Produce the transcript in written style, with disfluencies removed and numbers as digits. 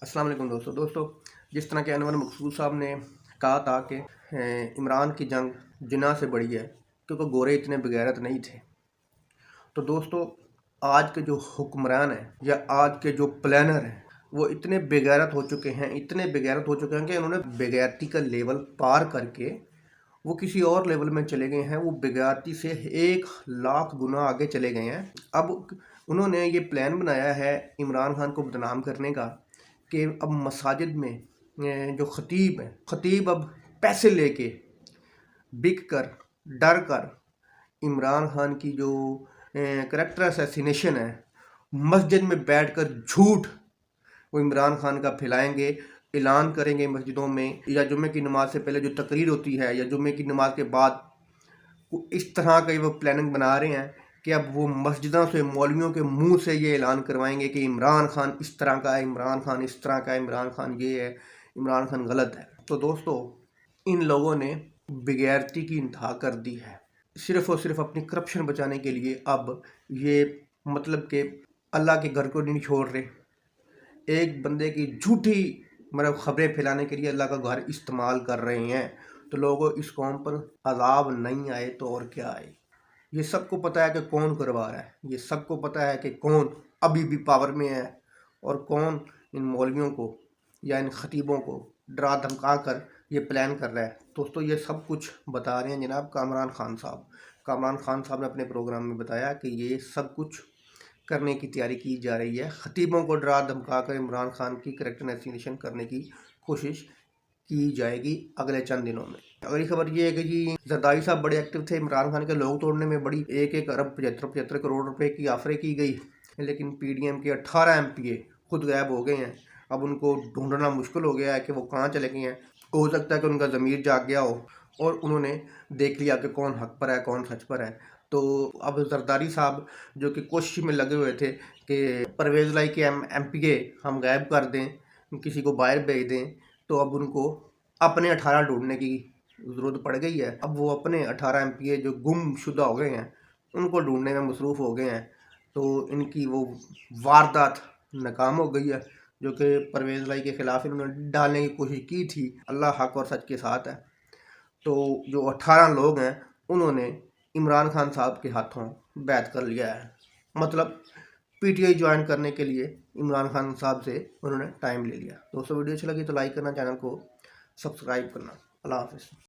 अस्सलाम वालेकुम दोस्तों जिस तरह के अनवर मकसूद साहब ने कहा था कि इमरान की जंग जिना से बड़ी है क्योंकि गोरे इतने बेगैरत नहीं थे। तो दोस्तों आज के जो हुक्मरान हैं या आज के जो प्लानर हैं वो इतने बेगैरत हो चुके हैं कि उन्होंने बेगैरती का लेवल पार करके वो किसी और लेवल में चले गए हैं। वो बेगैरती से 1,00,000 गुना आगे चले गए हैं। अब उन्होंने ये प्लान बनाया है इमरान खान को बदनाम करने का कि अब मसाजिद में जो खतीब अब पैसे लेके बिक कर डर कर इमरान खान की जो करैक्टर असैसिनेशन है मस्जिद में बैठकर झूठ वो इमरान खान का फैलाएंगे, ऐलान करेंगे मस्जिदों में या जुम्मे की नमाज से पहले जो तकरीर होती है या जुम्मे की नमाज के बाद। इस तरह का वो प्लानिंग बना रहे हैं कि अब वो मस्जिदों से मौलवियों के मुंह से ये ऐलान करवाएंगे कि इमरान खान इस तरह का है, इमरान खान इस तरह का है, इमरान खान ये है, इमरान खान गलत है। तो दोस्तों इन लोगों ने बेगैरती की इंतहा कर दी है सिर्फ और सिर्फ अपनी करप्शन बचाने के लिए। अब ये मतलब कि अल्लाह के घर को नहीं छोड़ रहे, एक बंदे की झूठी मतलब खबरें फैलाने के लिए अल्लाह का घर इस्तेमाल कर रहे हैं। तो लोगों इस कौम पर अजाब नहीं आए तो और क्या आए। ये सबको पता है कि कौन करवा रहा है, ये सबको पता है कि कौन अभी भी पावर में है और कौन इन मौलवियों को या इन खतीबों को डरा धमका कर ये प्लान कर रहा है। दोस्तों ये सब कुछ बता रहे हैं जनाब कामरान खान साहब ने अपने प्रोग्राम में बताया कि ये सब कुछ करने की तैयारी की जा रही है। खतीबों को डरा धमका कर इमरान खान की करैक्टर असैसिनेशन करने की कोशिश की जाएगी अगले चंद दिनों में। अगली खबर ये है कि जी जरदारी साहब बड़े एक्टिव थे इमरान खान के लोग तोड़ने में। बड़ी 1 अरब 75 करोड़ रुपए की ऑफरें की गई, लेकिन पीडीएम के 18 एमपीए खुद गायब हो गए हैं। अब उनको ढूंढना मुश्किल हो गया है कि वो कहाँ चले गए हैं। हो सकता है कि उनका ज़मीर जाग गया हो और उन्होंने देख लिया कि कौन हक पर है कौन सच पर है। तो अब जरदारी साहब जो कि कोशिश में लगे हुए थे कि परवेज़ लाई के एमपीए हम गायब कर दें, किसी को बाहर भेज दें, तो अब उनको अपने 18 ढूंढने की ज़रूरत पड़ गई है। अब वो अपने 18 एमपीए जो गुमशुदा हो गए हैं उनको ढूंढने में मसरूफ़ हो गए हैं। तो इनकी वो वारदात नाकाम हो गई है जो कि परवेज़ लाई के ख़िलाफ़ इन्होंने डालने की कोशिश की थी। अल्लाह हक और सच के साथ है। तो जो 18 लोग हैं उन्होंने इमरान खान साहब के हाथों बैत कर लिया है। मतलब पीटीआई ज्वाइन करने के लिए इमरान खान साहब से उन्होंने टाइम ले लिया। दोस्तों वीडियो अच्छी लगी तो लाइक करना, चैनल को सब्सक्राइब करना। अल्लाह हाफ़िज़।